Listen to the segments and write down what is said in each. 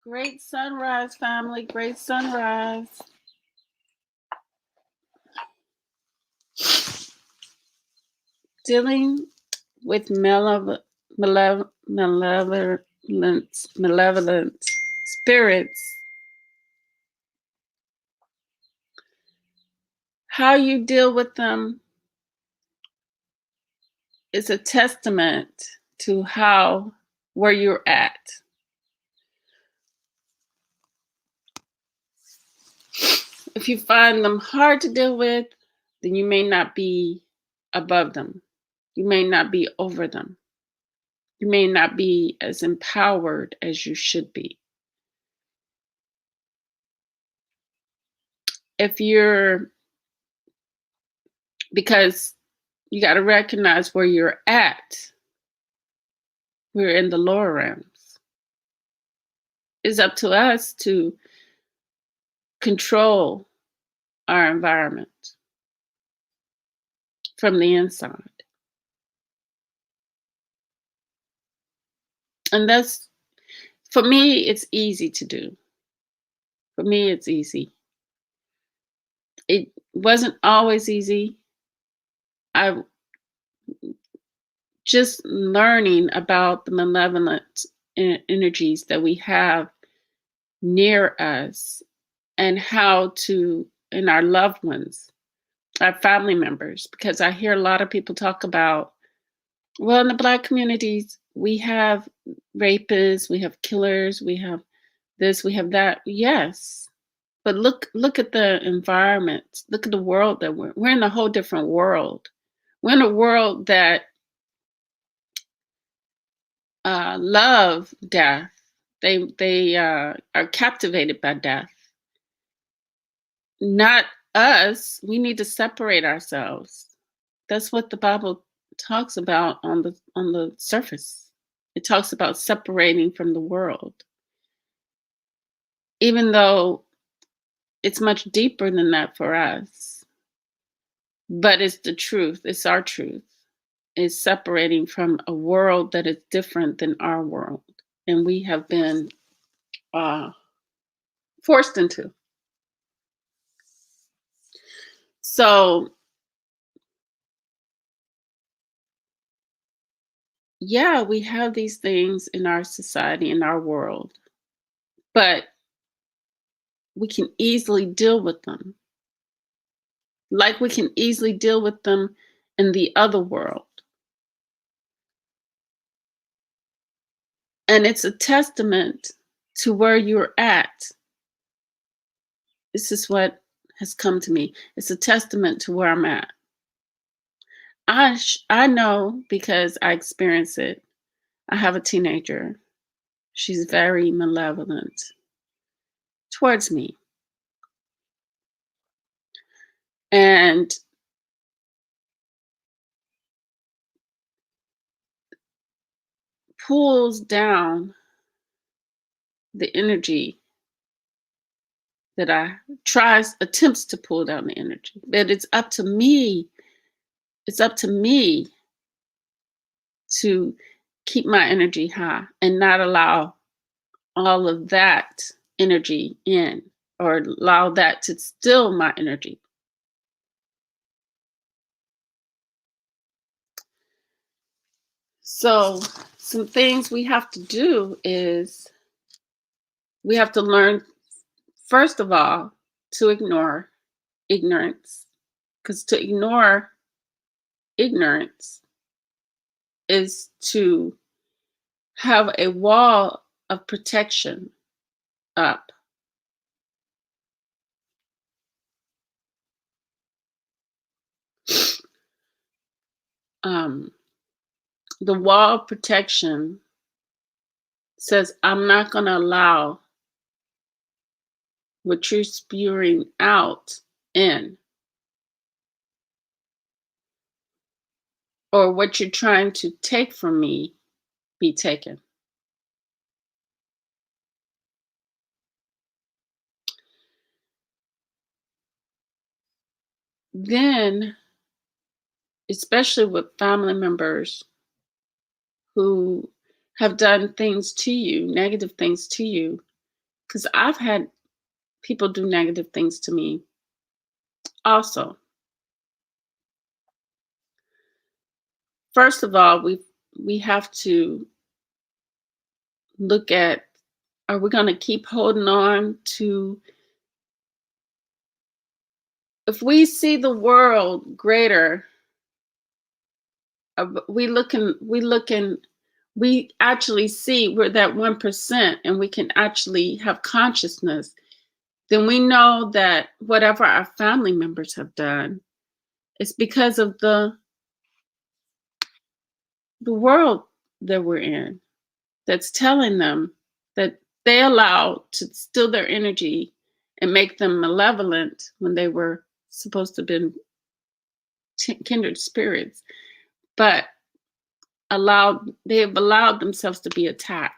Great sunrise, family. Great sunrise. Dealing with malevolent spirits. How you deal with them is a testament to where you're at. If you find them hard to deal with, then you may not be above them. You may not be over them. You may not be as empowered as you should be. Because you got to recognize where you're at. We're in the lower realms. It's up to us to control our environment from the inside. And that's, for me, it's easy to do. For me, it's easy. It wasn't always easy. I just learning about the malevolent energies that we have near us and how to, and our loved ones, our family members, because I hear a lot of people talk about, well, in the Black communities, we have rapists, we have killers, we have this, we have that. Yes, but look at the environment. Look at the world that we're in a whole different world. We're in a world that love death. They are captivated by death. Not us. We need to separate ourselves. That's what the Bible talks about on the surface. It talks about separating from the world. Even though it's much deeper than that for us. But it's the truth. It's our truth. It's separating from a world that is different than our world. And we have been forced into. So, yeah, we have these things in our society, in our world, but we can easily deal with them. Like we can easily deal with them in the other world. And it's a testament to where you're at. This is what has come to me. It's a testament to where I'm at. I know because I experience it. I have a teenager. She's very malevolent towards me. And pulls down the energy that attempts to pull down the energy. But it's up to me. It's up to me to keep my energy high and not allow all of that energy in or allow that to steal my energy. So some things we have to do is we have to learn, first of all, to ignore ignorance. Because to ignore ignorance is to have a wall of protection up. The wall of protection says, I'm not going to allow what you're spewing out in, or what you're trying to take from me be taken. Then, especially with family members who have done things to you, negative things to you, because I've had people do negative things to me also. First of all, we have to look at, are we going to keep holding on to, if we see the world greater, we actually see we're that 1% and we can actually have consciousness, then we know that whatever our family members have done is because of the world that we're in, that's telling them that they allow to steal their energy and make them malevolent when they were supposed to have been kindred spirits, but they have allowed themselves to be attacked.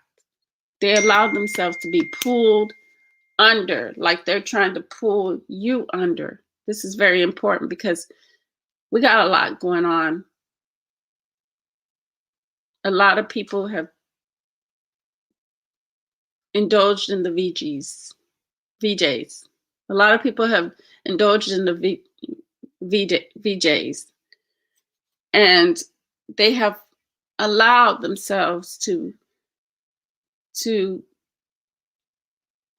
They allowed themselves to be pulled under, like they're trying to pull you under. This is very important because we got a lot going on. A lot of people have indulged in the VJs. A lot of people have indulged in the VJs, and they have allowed themselves to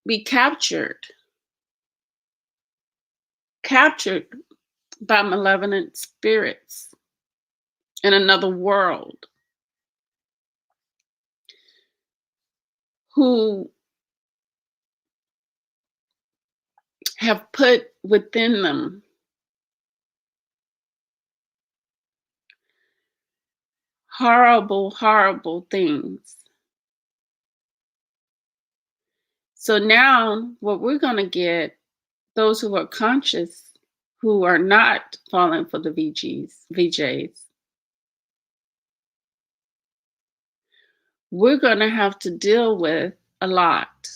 be captured by malevolent spirits in another world who have put within them horrible, horrible things. So now what we're going to get, those who are conscious, who are not falling for the VJs, we're going to have to deal with a lot.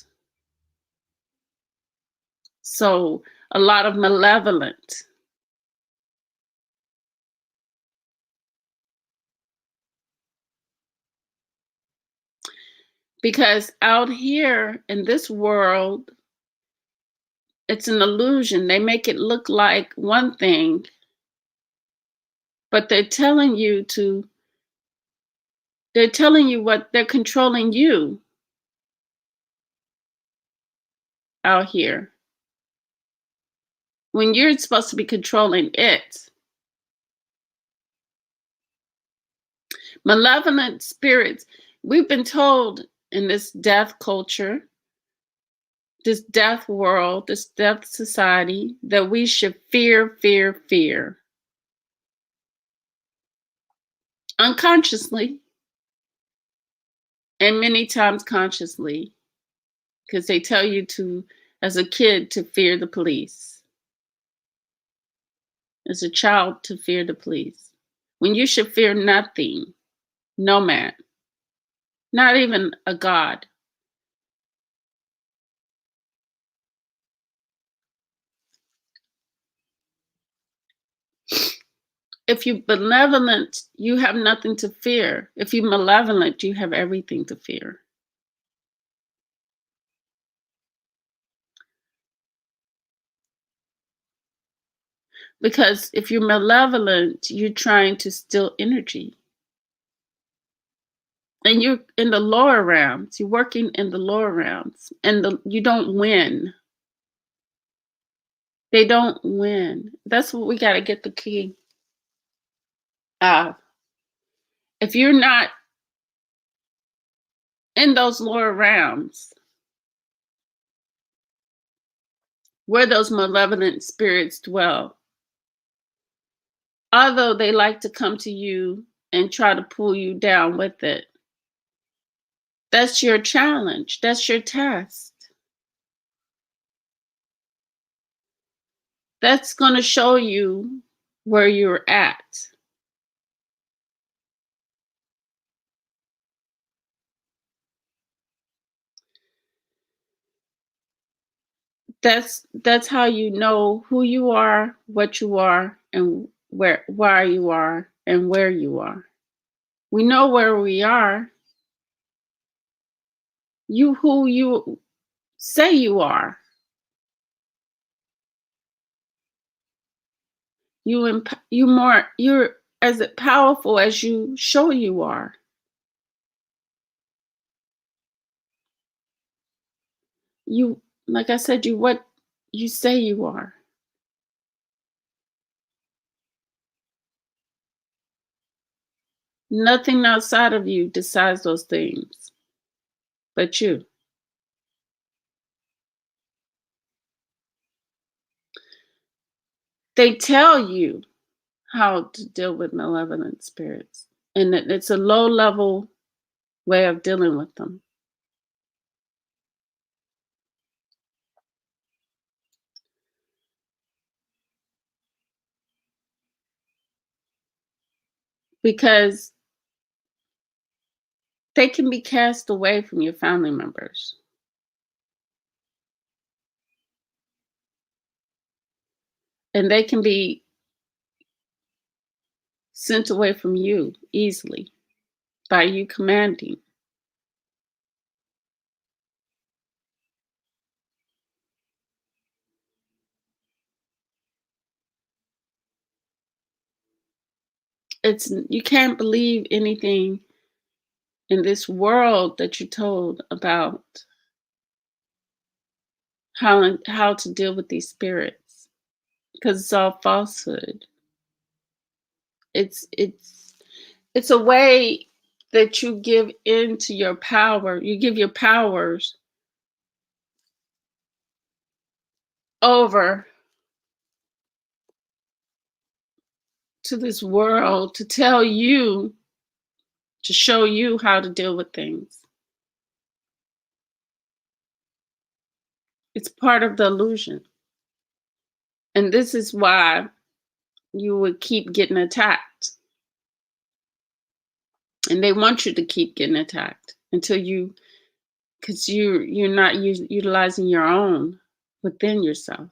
So a lot of malevolent. Because out here in this world, it's an illusion. They make it look like one thing, but they're telling you what they're controlling you out here when you're supposed to be controlling it. Malevolent spirits, we've been told in this death culture, this death world, this death society, that we should fear, fear, fear. Unconsciously, and many times consciously, because they tell you to, as a kid, to fear the police, as a child, to fear the police, when you should fear nothing, no man, not even a God. If you're benevolent, you have nothing to fear. If you're malevolent, you have everything to fear. Because if you're malevolent, you're trying to steal energy. And you're in the lower realms. You're working in the lower realms. And you don't win. They don't win. That's what we got to get the key of. If you're not in those lower realms, where those malevolent spirits dwell, although they like to come to you and try to pull you down with it, that's your challenge. That's your test. That's going to show you where you're at. That's how you know who you are, what you are, and why you are, and where you are. We know where we are. say you are. You're as powerful as you show you are. You, like I said, you what you say you are. Nothing outside of you decides those things but you. They tell you how to deal with malevolent spirits, and it's a low level way of dealing with them. Because they can be cast away from your family members, and they can be sent away from you easily by you commanding. It's you can't believe anything in this world that you're told about how to deal with these spirits, because it's all falsehood. It's it's a way that you give into your power. You give your powers over to this world to tell you, to show you how to deal with things. It's part of the illusion. And this is why you would keep getting attacked. And they want you to keep getting attacked until you, because you're not utilizing your own within yourself.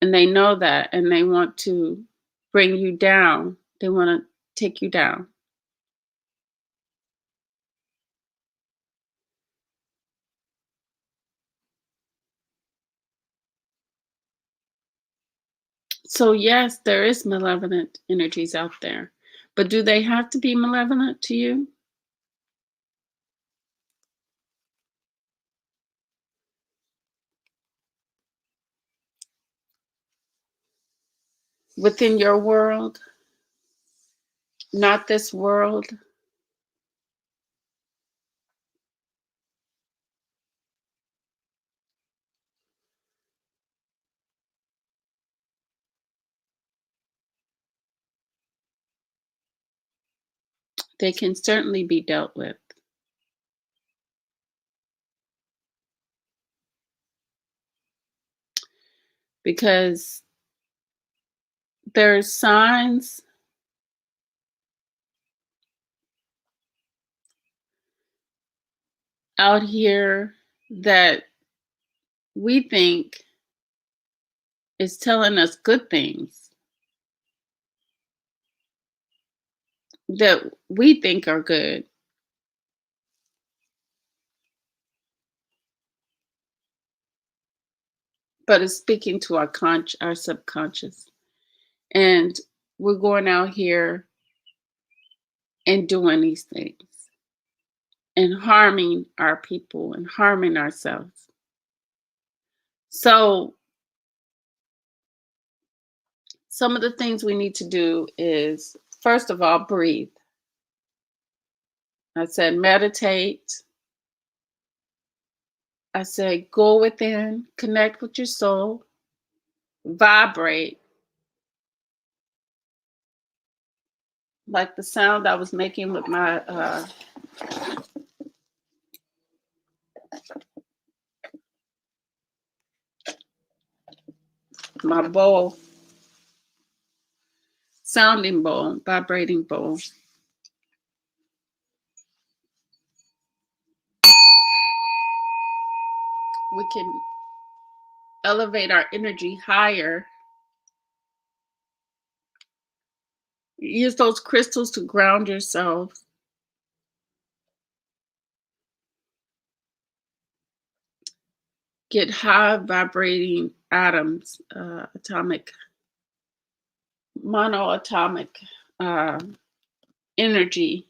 And they know that, and they want to bring you down. They want to take you down. So yes, there is malevolent energies out there. But do they have to be malevolent to you? Within your world, not this world? They can certainly be dealt with, because there's signs out here that we think is telling us good things, that we think are good, but it's speaking to our subconscious. And we're going out here and doing these things and harming our people and harming ourselves. So some of the things we need to do is, first of all, breathe. I said meditate. I said go within, connect with your soul, vibrate, like the sound I was making with my bowl, sounding bowl, vibrating bowl. We can elevate our energy higher. Use those crystals to ground yourself. get high vibrating atoms, atomic, monoatomic uh, energy.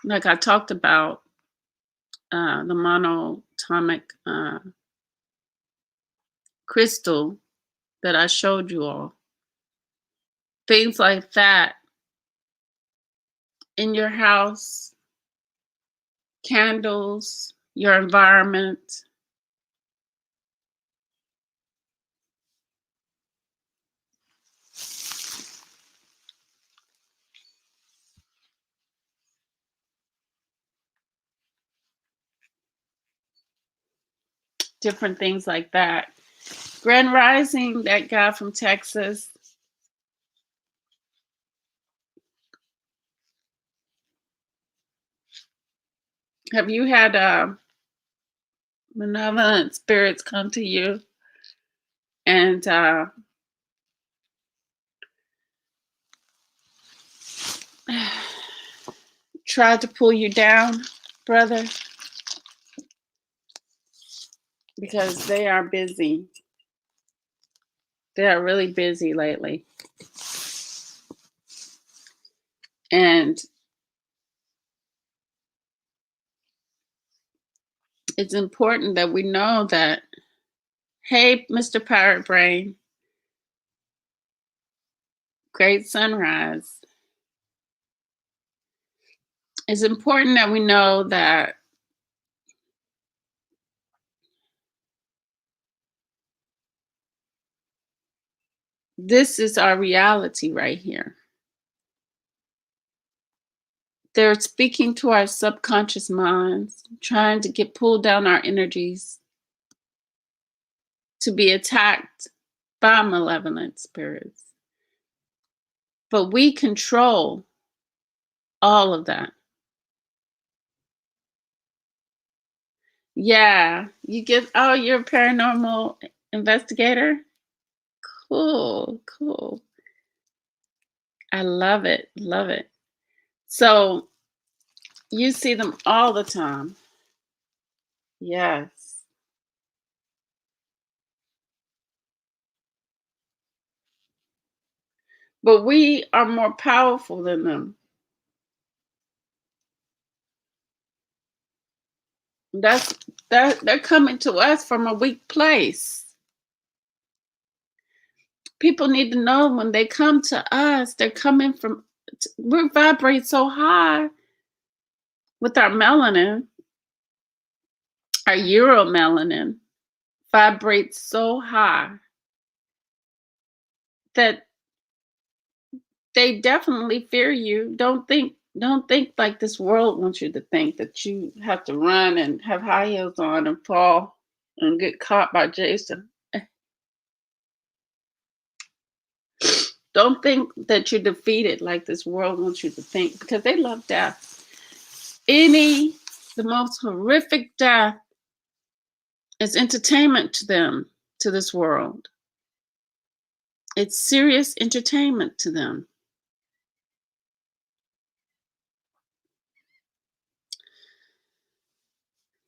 Like I talked about the monoatomic crystal that I showed you all. Things like that in your house, candles, your environment. Different things like that. Grand Rising, that guy from Texas. Have you had malevolent spirits come to you and try to pull you down, brother? Because they are busy. They are really busy lately. And it's important that we know that, hey, Mr. Pirate Brain, great sunrise. It's important that we know that this is our reality right here. They're speaking to our subconscious minds, trying to get pulled down our energies to be attacked by malevolent spirits. But we control all of that. Yeah, you get, oh, you're a paranormal investigator? Cool, cool. I love it, love it. So you see them all the time. Yes. But we are more powerful than them. That's they're coming to us from a weak place. People need to know when they come to us, they're coming from, we vibrate so high with our melanin, our euromelanin vibrates so high that they definitely fear you. Don't think like this world wants you to think, that you have to run and have high heels on and fall and get caught by Jason. Don't think that you're defeated like this world wants you to think, because they love death. The most horrific death is entertainment to them, to this world. It's serious entertainment to them.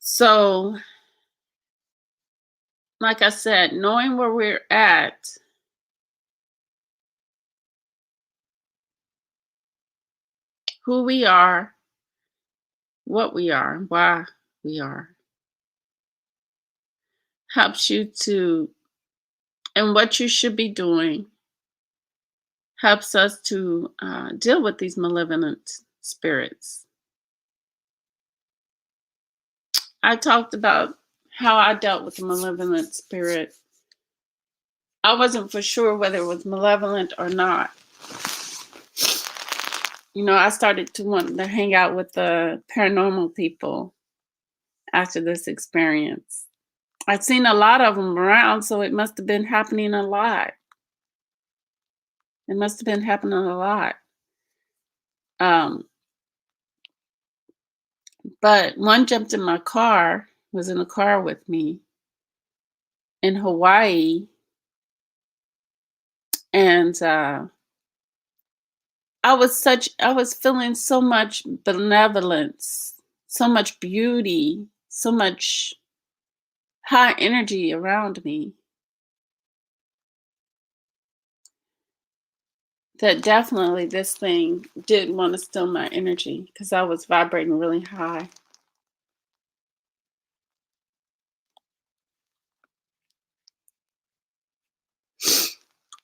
So, like I said, knowing where we're at, who we are, what we are, why we are, helps you to, and what you should be doing, helps us to deal with these malevolent spirits. I talked about how I dealt with the malevolent spirit. I wasn't for sure whether it was malevolent or not. I started to want to hang out with the paranormal people after this experience. I'd seen a lot of them around, so it must have been happening a lot. It must have been happening a lot. But one jumped in my car, was in a car with me in Hawaii, and I was feeling so much benevolence, so much beauty, so much high energy around me that definitely this thing didn't want to steal my energy because I was vibrating really high.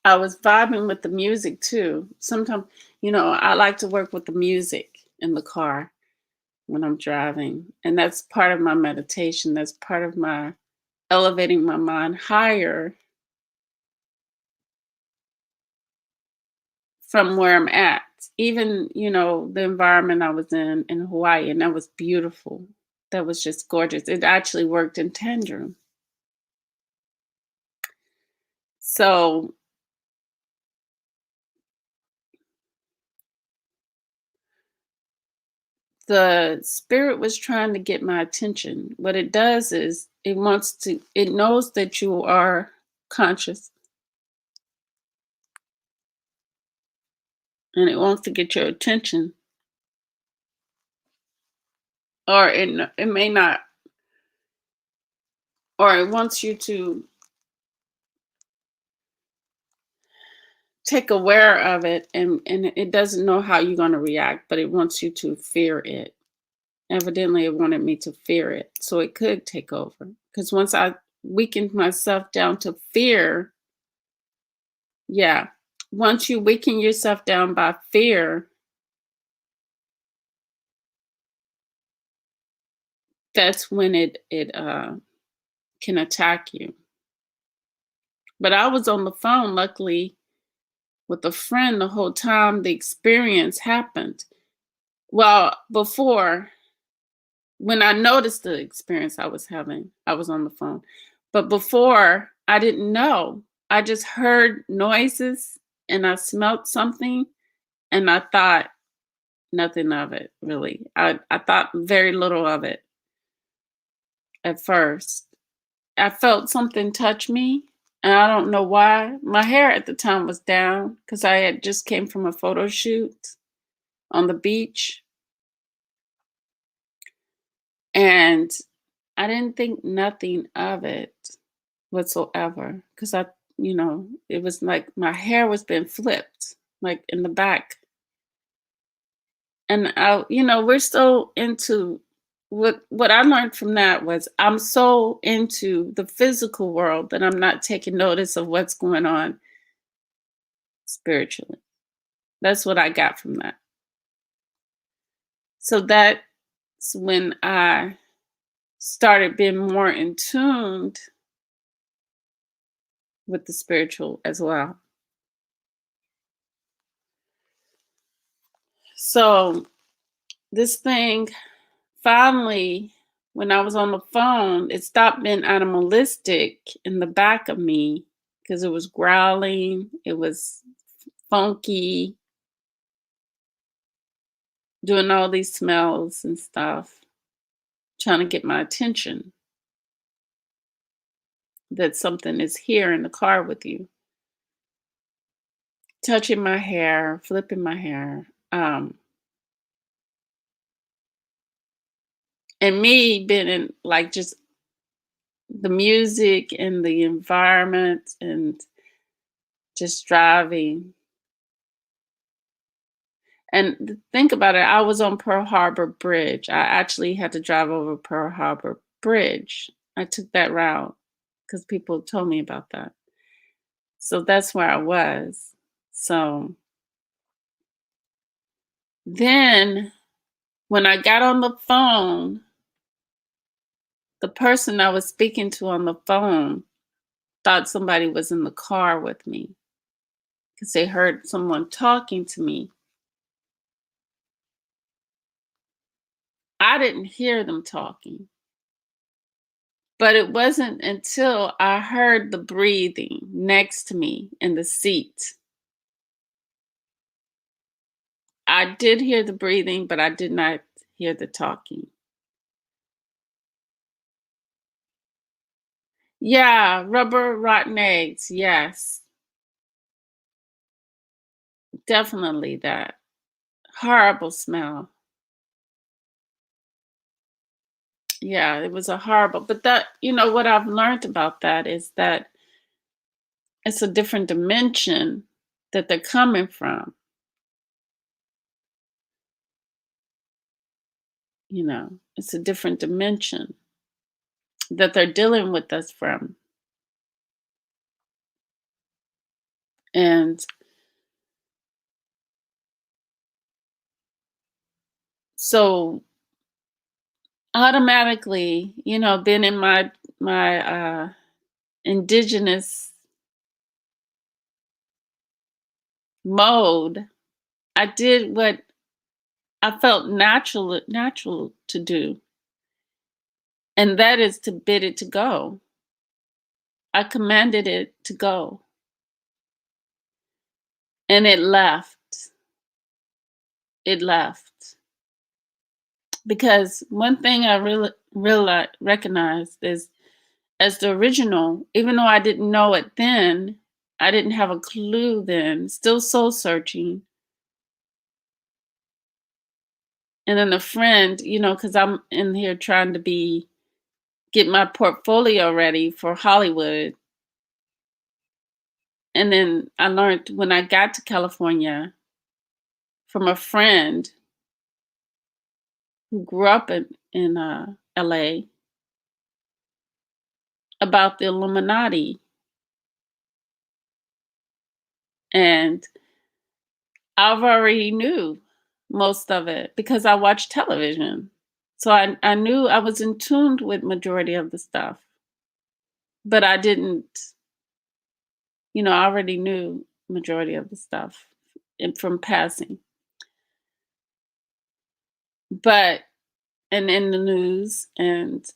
I was vibing with the music too. Sometimes, I like to work with the music in the car when I'm driving. And that's part of my meditation. That's part of my elevating my mind higher from where I'm at. Even, the environment I was in Hawaii, and that was beautiful. That was just gorgeous. It actually worked in tandem. So the spirit was trying to get my attention. What it does is it knows that you are conscious and it wants to get your attention, or it may not, or it wants you to take aware of it, and it doesn't know how you're going to react, but it wants you to fear it. Evidently it wanted me to fear it so it could take over, because once I weakened myself down to fear. Yeah, once you weaken yourself down by fear, that's when it can attack you. But I was on the phone, luckily, with a friend the whole time the experience happened. Well, before, when I noticed the experience I was having, I was on the phone. But before, I didn't know. I just heard noises and I smelt something and I thought nothing of it, really. I thought very little of it at first. I felt something touch me, and I don't know why. My hair at the time was down because I had just came from a photo shoot on the beach, and I didn't think nothing of it whatsoever because it was like my hair was being flipped, like in the back. And we're so into what I learned from that was I'm so into the physical world that I'm not taking notice of what's going on spiritually. That's what I got from that. So that's when I started being more in tuned with the spiritual as well. So this thing finally, when I was on the phone, it stopped being animalistic in the back of me because it was growling, it was funky, doing all these smells and stuff, trying to get my attention that something is here in the car with you, touching my hair, flipping my hair. And me being in like just the music and the environment and just driving. And think about it, I was on Pearl Harbor Bridge. I actually had to drive over Pearl Harbor Bridge. I took that route because people told me about that. So that's where I was. So then when I got on the phone, the person I was speaking to on the phone thought somebody was in the car with me because they heard someone talking to me. I didn't hear them talking, but it wasn't until I heard the breathing next to me in the seat. I did hear the breathing, but I did not hear the talking. Yeah, rubber rotten eggs. Yes, definitely that. Horrible smell. Yeah, it was a horrible, but that, what I've learned about that is that it's a different dimension that they're coming from, it's a different dimension that they're dealing with us from. And so automatically, being in my indigenous mode, I did what I felt natural to do, and that is to bid it to go. I commanded it to go, and it left. It left. Because one thing I really recognized is, as the original, even though I didn't know it then, I didn't have a clue then, still soul searching. And then a friend, because I'm in here trying to get my portfolio ready for Hollywood. And then I learned when I got to California from a friend who grew up in LA about the Illuminati. And I've already knew most of it because I watched television. So I knew I was in tune with majority of the stuff, but I didn't, I already knew majority of the stuff from passing. But and in the news and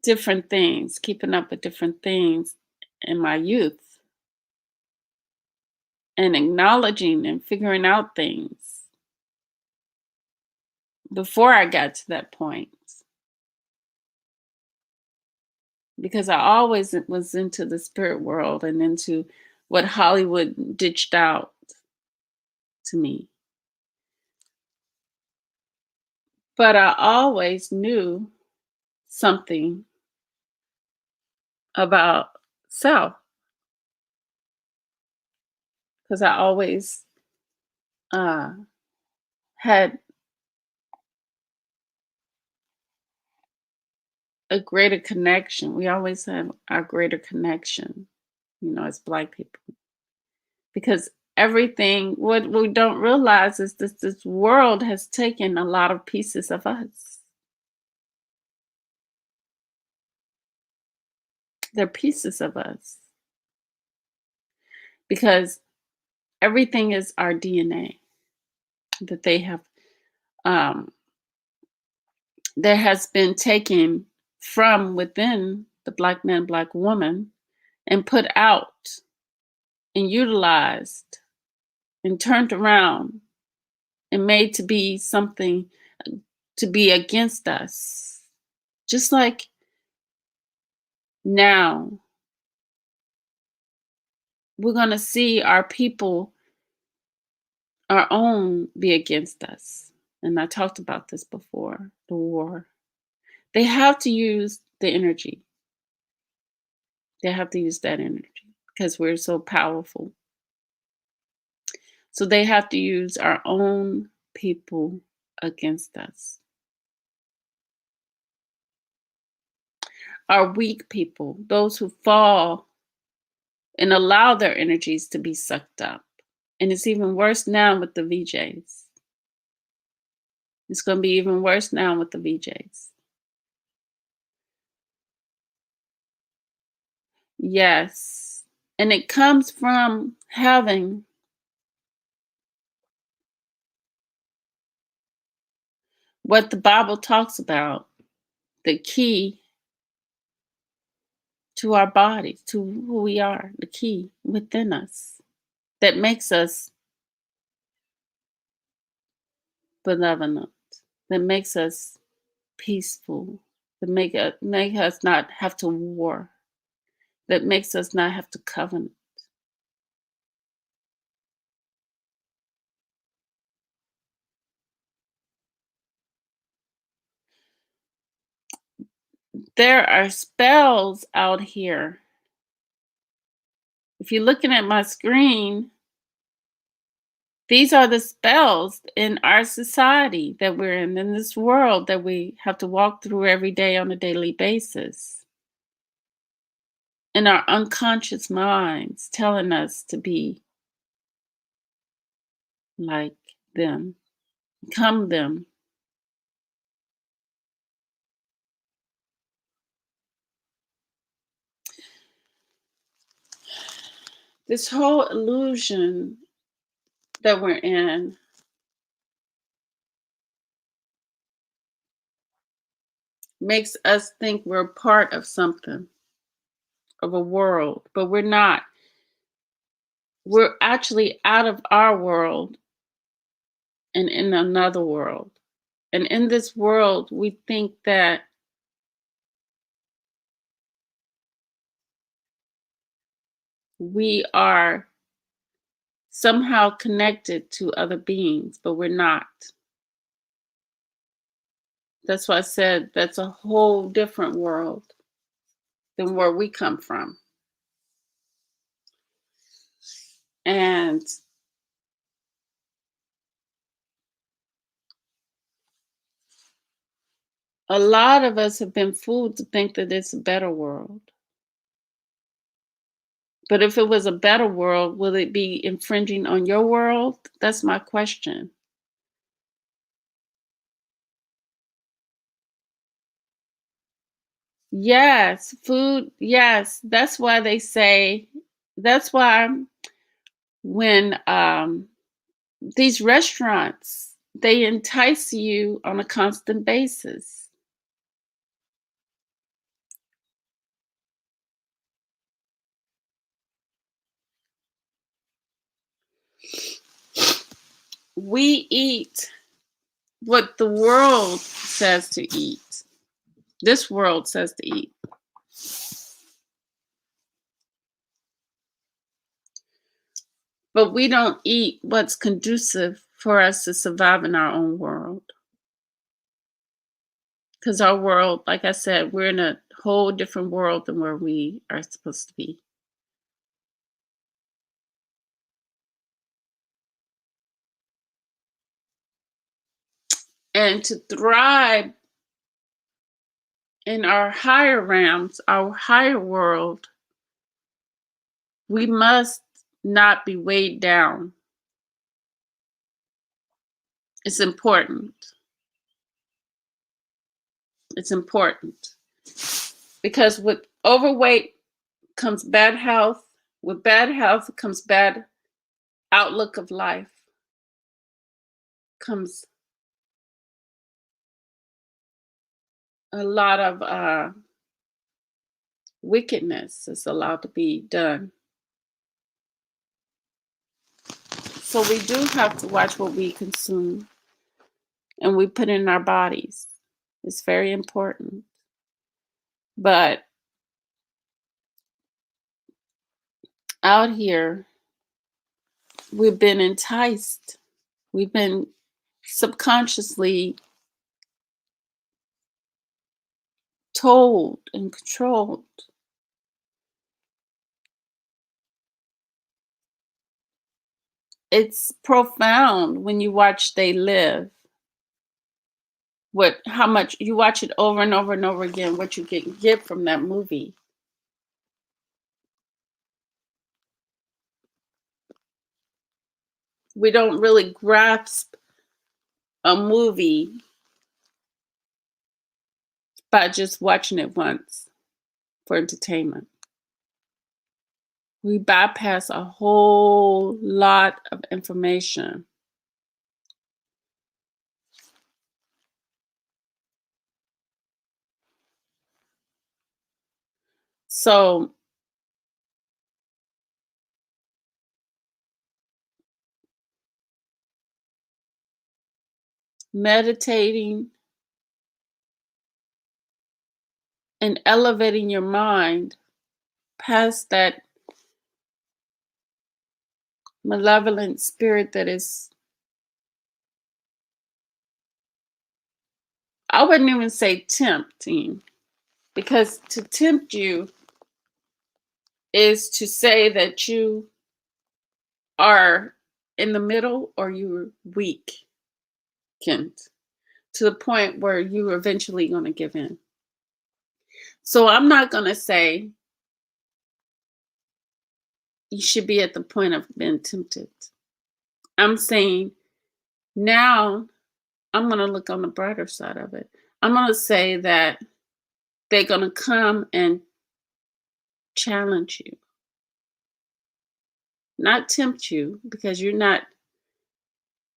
different things, keeping up with different things in my youth and acknowledging and figuring out things before I got to that point. Because I always was into the spirit world and into what Hollywood ditched out to me. But I always knew something about self because I always uh, had a greater connection. We always have our greater connection, as Black people. Because everything, what we don't realize is this world has taken a lot of pieces of us. They're pieces of us. Because everything is our DNA that they have, um, that has been taken from within the Black man, Black woman, and put out and utilized and turned around and made to be something to be against us. Just like now, we're going to see our people, our own, be against us. And I talked about this before, the war. They have to use the energy. They have to use that energy because we're so powerful. So they have to use our own people against us. Our weak people, those who fall and allow their energies to be sucked up. And it's even worse now with the VJs. It's going to be even worse now with the VJs. Yes. And it comes from having what the Bible talks about, the key to our bodies, to who we are, the key within us that makes us benevolent, that makes us peaceful, that make us not have to war, that makes us not have to covenant. There are spells out here. If you're looking at my screen, these are the spells in our society that we're in this world that we have to walk through every day on a daily basis. In our unconscious minds telling us to be like them, become them. This whole illusion that we're in makes us think we're part of something, of a world, but we're not. We're actually out of our world and in another world. And in this world, we think that we are somehow connected to other beings, but we're not. That's why I said that's a whole different world than where we come from. And a lot of us have been fooled to think that it's a better world. But if it was a better world, will it be infringing on your world? That's my question. Yes, food, yes. That's why they say, that's why when these restaurants, they entice you on a constant basis. We eat what the world says to eat. This world says to eat. But we don't eat what's conducive for us to survive in our own world. Because our world, like I said, we're in a whole different world than where we are supposed to be. And to thrive in our higher realms, our higher world, we must not be weighed down. It's important. It's important. Because with overweight comes bad health. With bad health comes bad outlook of life. Comes a lot of wickedness is allowed to be done. So we do have to watch what we consume and we put in our bodies. It's very important. But out here, we've been enticed. We've been subconsciously told and controlled. It's profound when you watch They Live. How much you watch it over and over and over again, what you get from that movie. We don't really grasp a movie by just watching it once for entertainment. We bypass a whole lot of information. So meditating and elevating your mind past that malevolent spirit that is, I wouldn't even say tempting. Because to tempt you is to say that you are in the middle or you're weak, Kent, to the point where you're eventually going to give in. So I'm not going to say you should be at the point of being tempted. I'm saying now I'm going to look on the brighter side of it. I'm going to say that they're going to come and challenge you, not tempt you because you're not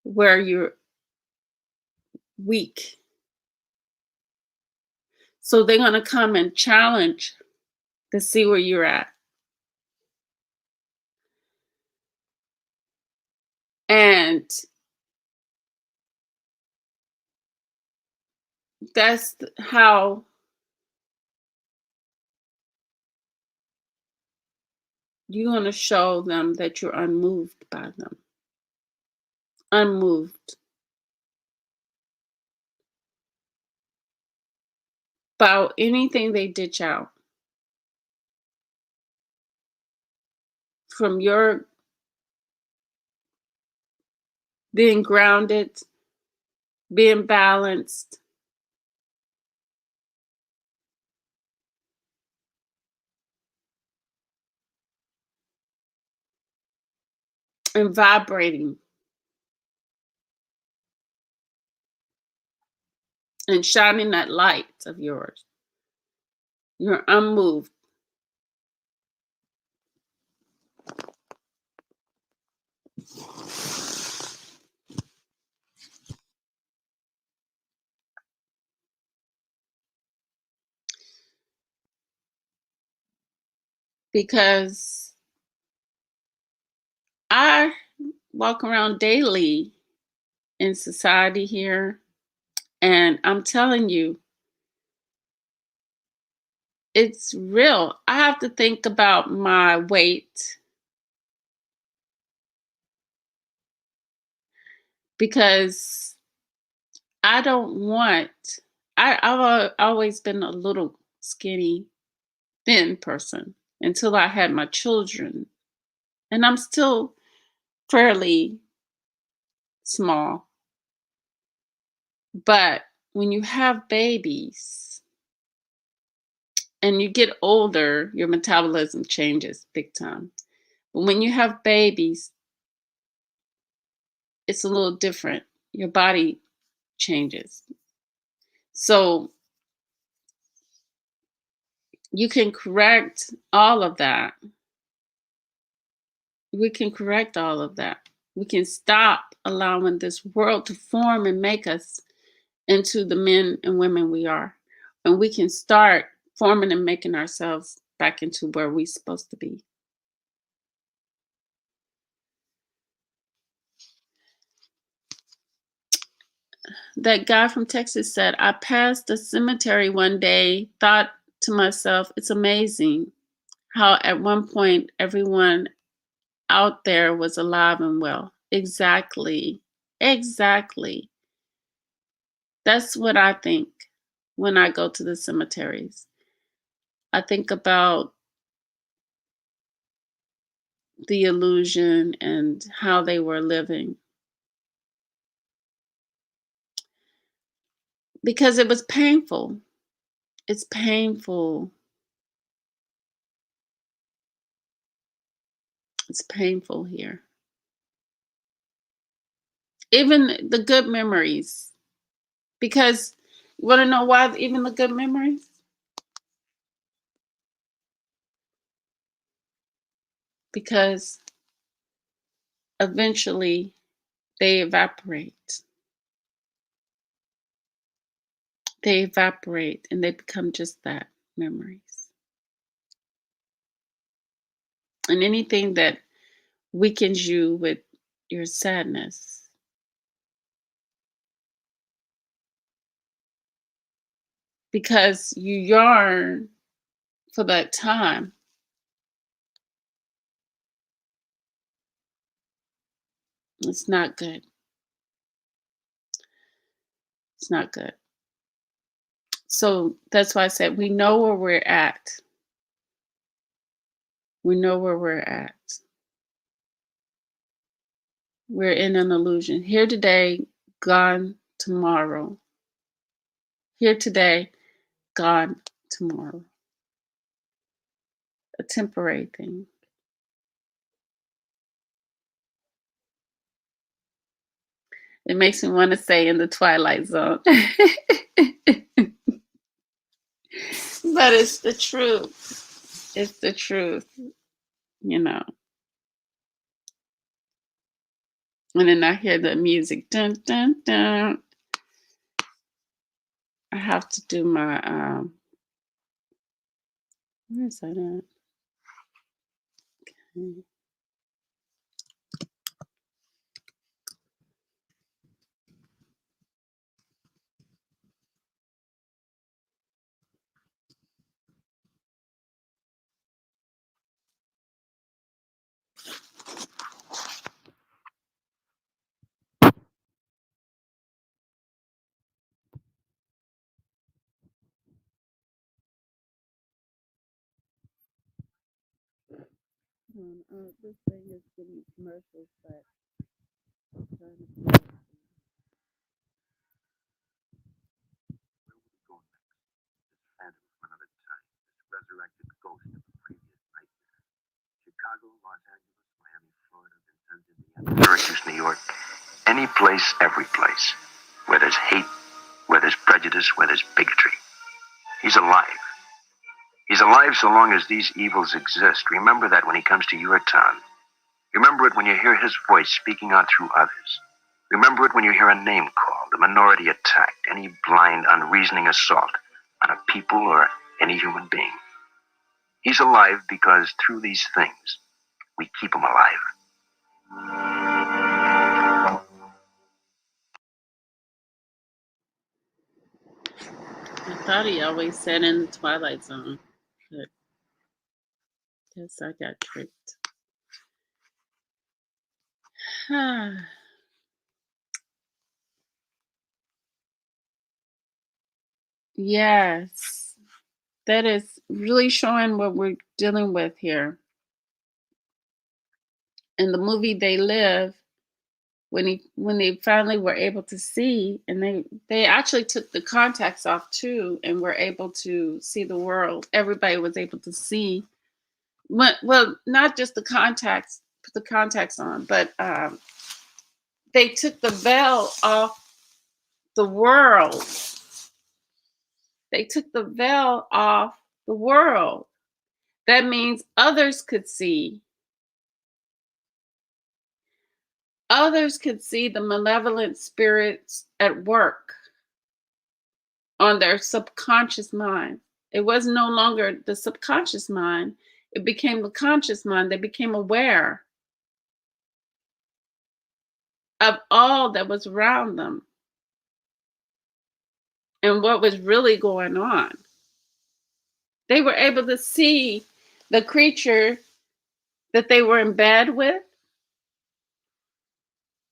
where you're weak. So they're going to come and challenge to see where you're at. And that's how you're going to show them that you're unmoved by them. Unmoved by anything they ditch out from your being grounded, being balanced, and vibrating and shining that light of yours. You're unmoved because I walk around daily in society here, and I'm telling you, it's real. I have to think about my weight because I don't want, I've always been a little skinny, thin person until I had my children. And I'm still fairly small. But when you have babies and you get older, your metabolism changes big time. But when you have babies, it's a little different. Your body changes. So you can correct all of that. We can correct all of that. We can stop allowing this world to form and make us into the men and women we are. And we can start forming and making ourselves back into where we're supposed to be. That guy from Texas said, I passed the cemetery one day, thought to myself, it's amazing how at one point everyone out there was alive and well. Exactly. Exactly. That's what I think when I go to the cemeteries. I think about the illusion and how they were living because it was painful. It's painful. It's painful here. Even the good memories. Because you want to know why even the good memories? Because eventually they evaporate. They evaporate and they become just that, memories. And anything that weakens you with your sadness, because you yearn for that time, it's not good. It's not good. So that's why I said we know where we're at. We know where we're at. We're in an illusion. Here today, gone tomorrow. Here today, gone tomorrow. A temporary thing. It makes me want to say in the twilight zone. But it's the truth. It's the truth, you know. And then I hear the music. Dun dun dun. I have to do my where is that at? Okay. This thing is getting commercials, but I'm trying to play it. Syracuse, New York, any place, every place, where there's hate, where there's prejudice, where there's bigotry. He's alive. He's alive so long as these evils exist. Remember that when he comes to your town. Remember it when you hear his voice speaking out through others. Remember it when you hear a name called, a minority attacked, any blind, unreasoning assault on a people or any human being. He's alive because through these things, we keep him alive. I thought he always said in the twilight zone, but guess I got tricked. Yes, that is really showing what we're dealing with here. In the movie They Live, when they finally were able to see, and they actually took the contacts off too, and were able to see the world. Everybody was able to see. Well, not just the contacts, put the contacts on, but they took the veil off the world. They took the veil off the world. That means others could see. Others could see the malevolent spirits at work on their subconscious mind. It was no longer the subconscious mind, it became the conscious mind. They became aware of all that was around them and what was really going on. They were able to see the creature that they were in bed with,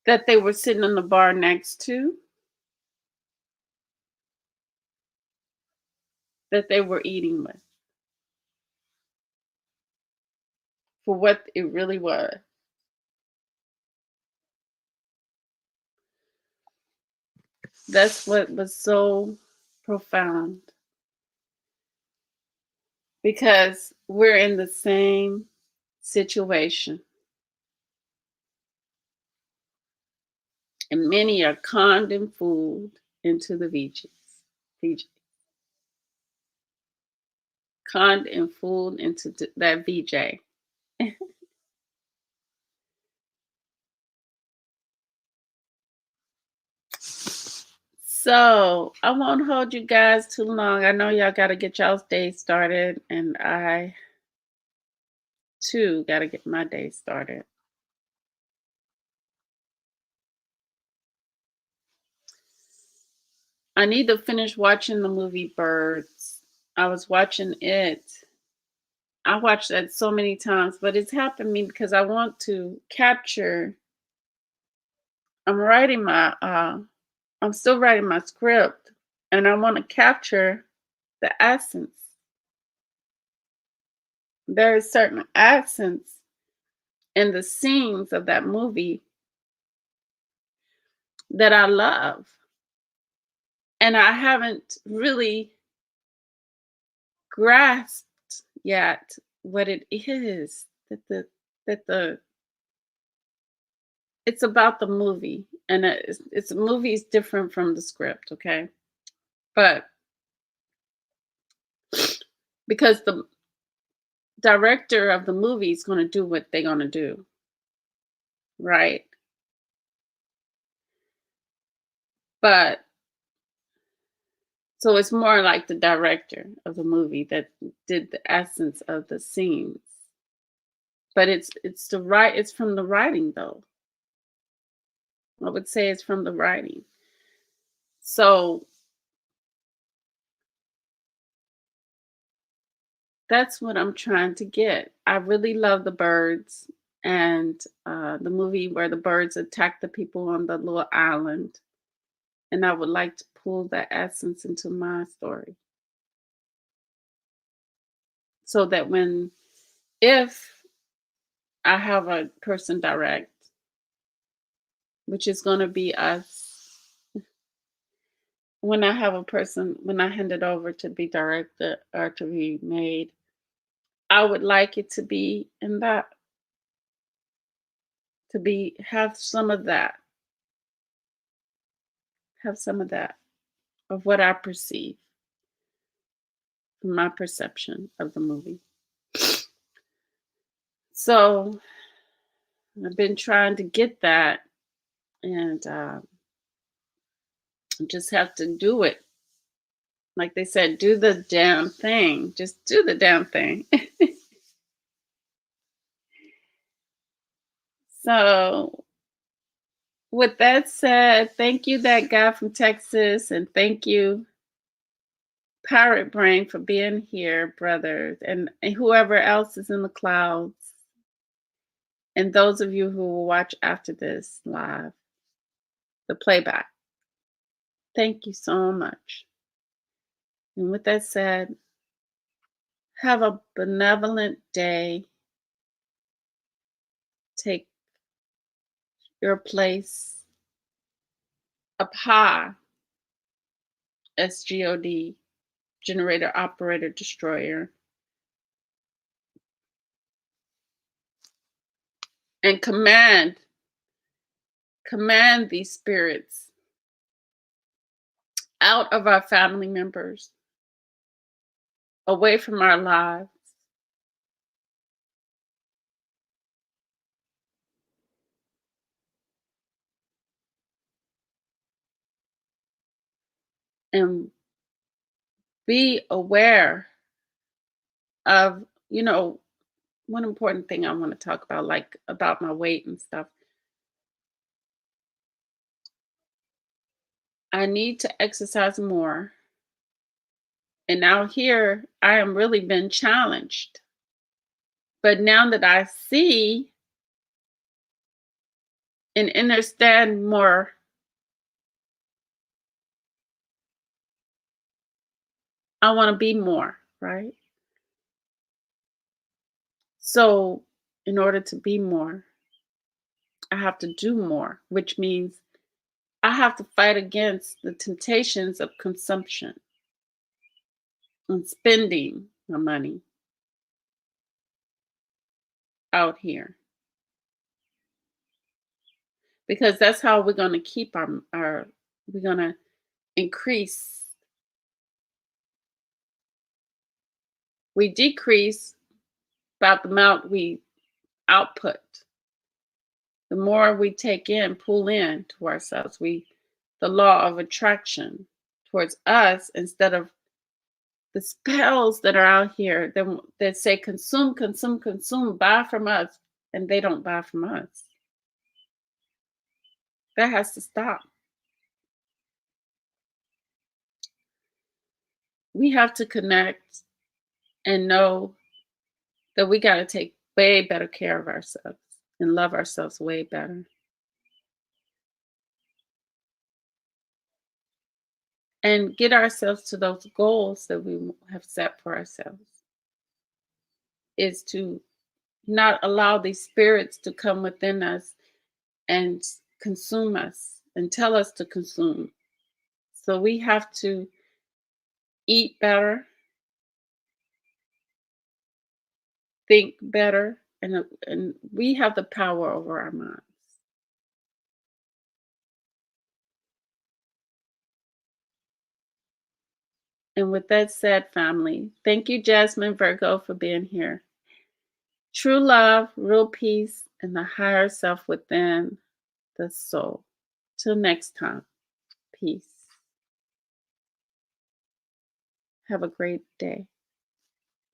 that they were sitting in the bar next to, that they were eating with, for what it really was. That's what was so profound, because we're in the same situation. And many are conned and fooled into the VJs. VJ. Conned and fooled into that VJ. So I won't hold you guys too long. I know y'all got to get y'all's day started, and I too got to get my day started. I need to finish watching the movie Birds. I was watching it. I watched that so many times, but it's happened to me because I want to capture. I'm writing my. I'm still writing my script, and I want to capture the essence. There is certain essence in the scenes of that movie that I love. And I haven't really grasped yet what it is that the it's about the movie, and it's the movie is different from the script, okay? But because the director of the movie is going to do what they're going to do, right? But so it's more like the director of the movie that did the essence of the scenes. But it's from the writing though. I would say it's from the writing. So that's what I'm trying to get. I really love the birds and the movie where the birds attack the people on the little island. And I would like to pull that essence into my story so that if I have a person direct, which is going to be us, when I hand it over to be directed or to be made, I would like it to be in that, have some of that, of what I perceive from my perception of the movie. So I've been trying to get that, and I just have to do it. Like they said, do the damn thing. Just do the damn thing. So, with that said, thank you, that guy from Texas, and thank you, Pirate Brain, for being here, brother, and whoever else is in the clouds, and those of you who will watch after this live, the playback. Thank you so much. And with that said, have a benevolent day. Take your place up high, SGOD, generator, operator, destroyer, and command these spirits out of our family members, away from our lives, and be aware of, one important thing I want to talk about, like about my weight and stuff. I need to exercise more. And now here I am really been challenged. But now that I see and understand more, I want to be more, right? So, in order to be more, I have to do more, which means I have to fight against the temptations of consumption and spending my money out here. Because that's how we're going to keep we're going to increase. We decrease about the amount we output. The more we take in, pull in to ourselves, the law of attraction towards us, instead of the spells that are out here that say consume, consume, consume, buy from us, and they don't buy from us. That has to stop. We have to connect and know that we got to take way better care of ourselves and love ourselves way better. and get ourselves to those goals that we have set for ourselves, is to not allow these spirits to come within us and consume us and tell us to consume. So we have to eat better, think better, and we have the power over our minds. And with that said, family, thank you, Jasmine Virgo, for being here. True love, real peace, and the higher self within the soul. Till next time, peace. Have a great day.